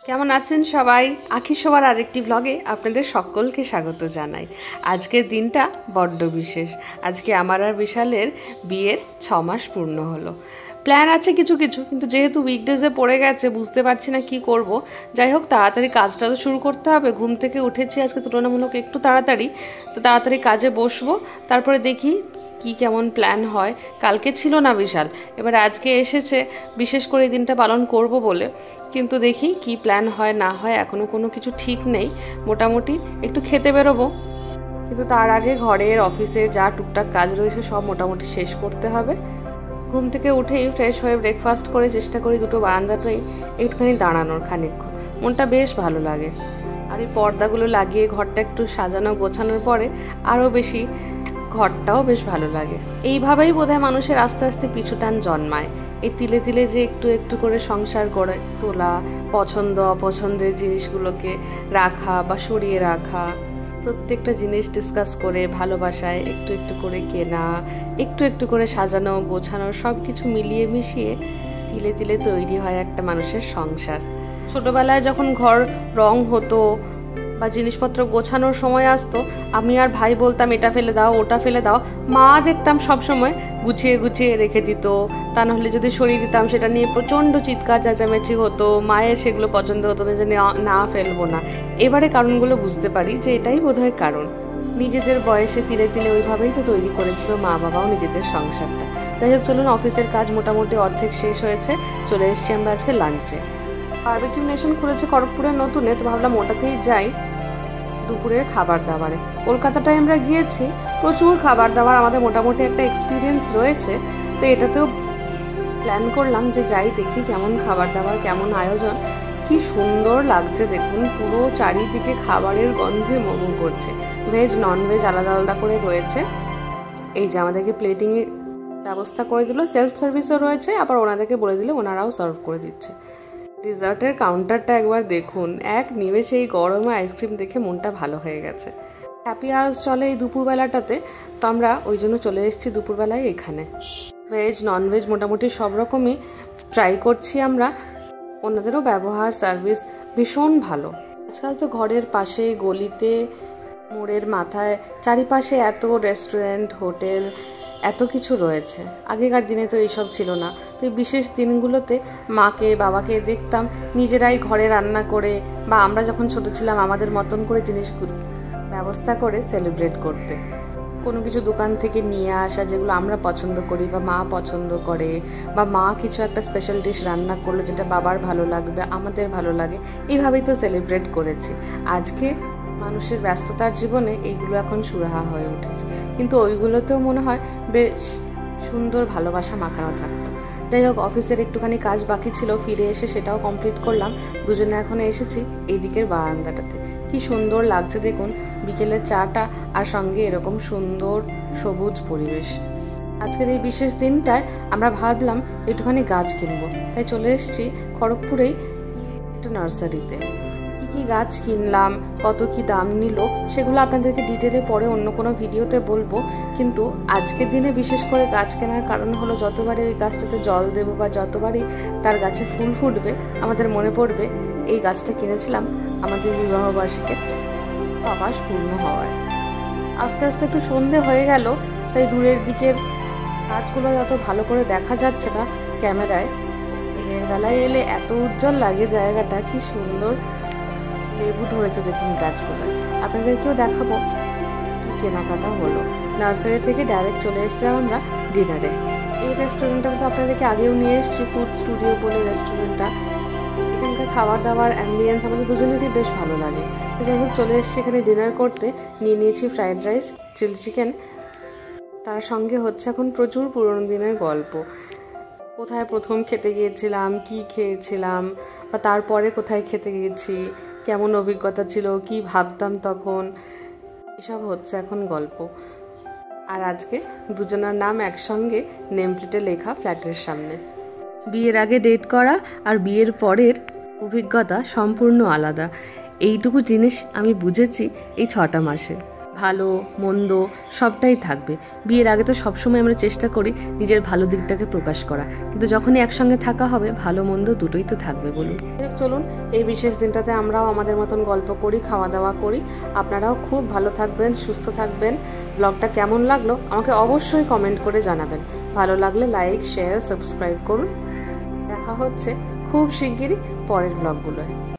কেমন আছেন সবাই? আখি সবার আরেকটি ব্লগে আপনাদের সকলকে স্বাগত জানাই। আজকের দিনটা বড্ড বিশেষ। আজকে আমার আর বিশালের বিয়ের 6 মাস পূর্ণ হলো। প্ল্যান আছে কিছু কিছু, কিন্তু যেহেতু উইকডেজে পড়ে গেছে বুঝতে পারছি না কি করব। যাই হোক, তাড়াতাড়ি কাজটা তো শুরু করতে হবে। ঘুম থেকে উঠেছি আজকে তুলনামূলক একটু তাড়াতাড়ি, তো তাড়াতাড়ি কাজে বসবো। তারপরে দেখি কি কেমন প্ল্যান হয়। কালকে ছিল না বিশাল, এবার আজকে এসেছে বিশেষ করে এই দিনটা পালন করব বলে। কিন্তু দেখি কি প্ল্যান হয় না হয়, এখনও কোনো কিছু ঠিক নেই। মোটামুটি একটু খেতে বেরোবো, কিন্তু তার আগে ঘরের অফিসের যা টুকটাক কাজ রয়েছে সব মোটামুটি শেষ করতে হবে। ঘুম থেকে উঠেই ফ্রেশ হয়ে ব্রেকফাস্ট করে চেষ্টা করি দুটো বারান্দাতেই একটুখানি দাঁড়ানোর খানিকক্ষণ। মনটা বেশ ভালো লাগে। আর এই পর্দাগুলো লাগিয়ে ঘরটা একটু সাজানো গোছানোর পরে আরও বেশি ঘরটাও বেশ ভালো লাগে। এইভাবেই বোধহয় মানুষের আস্তে আস্তে পিছুটান জন্মায়। এই তিলে তিলে যে একটু একটু করে সংসার গড়ে তোলা, পছন্দ অপছন্দের জিনিসগুলোকে রাখা বা সরিয়ে রাখা, প্রত্যেকটা জিনিস ডিসকাস করে ভালোবাসায় একটু একটু করে কেনা, একটু একটু করে সাজানো গোছানো, সব কিছু মিলিয়ে মিশিয়ে তিলে তিলে তৈরি হয় একটা মানুষের সংসার। ছোটবেলায় যখন ঘর রং হতো বা জিনিসপত্র গোছানোর সময় আসতো, আমি আর ভাই বলতাম এটা ফেলে দাও ওটা ফেলে দাও, মা দেখতাম সবসময় গুছিয়ে গুছিয়ে রেখে দিত। তা নাহলে যদি সরিয়ে দিতাম সেটা নিয়ে প্রচণ্ড চিৎকার চেঁচামেচি হতো। মায়ের সেগুলো পছন্দ হতো না যে না ফেলবো না। এবারে কারণগুলো বুঝতে পারি যে এটাই বোধহয় কারণ। নিজেদের বয়সে তিলে তিলে ওইভাবেই তো তৈরি করেছিল মা বাবাও নিজেদের সংসারটা। যাই হোক, চলুন, অফিসের কাজ মোটামুটি অর্ধেক শেষ হয়েছে। চলে এসেছি আমরা আজকে লাঞ্চে। বারবিকিউ নেশন খুলেছে খড়গপুরের নতুনে, তো ভাবলাম ওটাতেই যাই দুপুরের খাবার দাবারে। কলকাতাটায় আমরা গিয়েছি, প্রচুর খাবার দাবার, আমাদের মোটামুটি একটা এক্সপিরিয়েন্স রয়েছে। তো এটাতেও প্ল্যান করলাম যে যাই, দেখি কেমন খাবার দাবার, কেমন আয়োজন। কি সুন্দর লাগছে দেখুন, পুরো চারিদিকে খাবারের গন্ধে মোমো করছে। ভেজ নন ভেজ আলাদা আলাদা করে রয়েছে। এই যে আমাদেরকে প্লেটিংয়ের ব্যবস্থা করে দিল, সেলফ সার্ভিসও রয়েছে, আবার ওনাদেরকে বলে দিলে ওনারাও সার্ভ করে দিচ্ছে। ডিজার্টের কাউন্টারটা একবার দেখুন, এক নিমেষে এই গরমে আইসক্রিম দেখে মনটা ভালো হয়ে গেছে। হ্যাপি আওয়ার্স চলে এই দুপুরবেলাটাতে, তো আমরা ওই জন্য চলে এসেছি দুপুরবেলায় এখানে। ভেজ ননভেজ মোটামুটি সব রকমই ট্রাই করছি আমরা। ওনাদেরও ব্যবহার সার্ভিস ভীষণ ভালো। আজকাল তো ঘরের পাশে গলিতে মোড়ের মাথায় চারিপাশে এত রেস্টুরেন্ট হোটেল এত কিছু রয়েছে। আগেকার দিনে তো এইসব ছিল না। তো এই বিশেষ দিনগুলোতে মাকে বাবাকে দেখতাম নিজেরাই ঘরে রান্না করে, বা আমরা যখন ছোট ছিলাম আমাদের মতন করে জিনিসগুলো ব্যবস্থা করে সেলিব্রেট করতে। কোনো কিছু দোকান থেকে নিয়ে আসা যেগুলো আমরা পছন্দ করি বা মা পছন্দ করে, বা মা কিছু একটা স্পেশাল ডিশ রান্না করলো যেটা বাবার ভালো লাগবে, আমাদের ভালো লাগে, এইভাবেই তো সেলিব্রেট করেছি। আজকে মানুষের ব্যস্ততার জীবনে এইগুলো এখন সুরাহা হয়ে উঠেছে, কিন্তু ওইগুলোতেও মনে হয় বেশ সুন্দর ভালোবাসা মাখানো থাকতো। যাই হোক, অফিসের একটুখানি কাজ বাকি ছিল, ফিরে এসে সেটাও কমপ্লিট করলাম। দুজনে এখন এসেছি এই দিকের বারান্দাটাতে। কি সুন্দর লাগছে দেখুন, বিকেলের চাটা আর সঙ্গে এরকম সুন্দর সবুজ পরিবেশ। আজকের এই বিশেষ দিনটায় আমরা ভাবলাম একটুখানি গাছ কিনবো, তাই চলে এসেছি খড়গপুরেই একটা নার্সারিতে। কি গাছ কিনলাম, কত কি দাম নিল, সেগুলো আপনাদেরকে ডিটেলে পরে অন্য কোনো ভিডিওতে বলবো। কিন্তু আজকের দিনে বিশেষ করে গাছ কেনার কারণ হলো, যতবারই ওই গাছটাতে জল দেবো বা যতবারই তার গাছে ফুল ফুটবে আমাদের মনে পড়বে এই গাছটা কিনেছিলাম আমাদের বিবাহবার্ষিকীর 6 মাস পূর্ণ হওয়ায়। আস্তে আস্তে একটু সন্ধে হয়ে গেল, তাই দূরের দিকের গাছগুলো যত ভালো করে দেখা যাচ্ছে না ক্যামেরায়। দিনের বেলায় এলে এত উজ্জ্বল লাগে জায়গাটা, কি সুন্দর লেবু ধরেছে দেখুন গাছগুলো। আপনাদেরকেও দেখাবো কি কেনাকাটা হলো। নার্সারি থেকে ডাইরেক্ট চলে এসেছিলাম আমরা ডিনারে। এই রেস্টুরেন্টটা তো আপনাদেরকে আগেও নিয়ে এসেছি, ফুড স্টুডিও বলে রেস্টুরেন্টটা। এখানকার খাবার দাবার অ্যাম্বিয়েন্স আমাদের দুজনেরই বেশ ভালো লাগে। তো যাই হোক, চলে এসেছি এখানে ডিনার করতে। নিয়ে নিয়েছি ফ্রাইড রাইস, চিলি চিকেন, তার সঙ্গে হচ্ছে এখন প্রচুর পুরনো দিনের গল্প। কোথায় প্রথম খেতে গিয়েছিলাম, কি খেয়েছিলাম, বা তারপরে কোথায় খেতে গিয়েছি, কেমন অভিজ্ঞতা ছিল, কি ভাবতাম তখন, এসব হচ্ছে এখন গল্প। আর আজকে দুজনের নাম একসঙ্গে নেম প্লেটে লেখা ফ্ল্যাটের সামনে। বিয়ের আগে ডেট করা আর বিয়ের পরের অভিজ্ঞতা সম্পূর্ণ আলাদা। এইটুকু জিনিস আমি বুঝেছি এই 6টা মাসে। ভালো মন্দ সবটাই থাকবে। বিয়ের আগে তো সবসময় আমরা চেষ্টা করি নিজের ভালো দিকটাকে প্রকাশ করা, কিন্তু যখনই একসঙ্গে থাকা হবে ভালো মন্দ দুটোই তো থাকবে বলুন। চলুন এই বিশেষ দিনটাতে আমরাও আমাদের মতন গল্প করি, খাওয়া দাওয়া করি। আপনারাও খুব ভালো থাকবেন, সুস্থ থাকবেন। ব্লগটা কেমন লাগলো আমাকে অবশ্যই কমেন্ট করে জানাবেন। ভালো লাগলে লাইক, শেয়ার, সাবস্ক্রাইব করুন। দেখা হচ্ছে খুব শিগগিরই পরের ব্লগগুলোয়।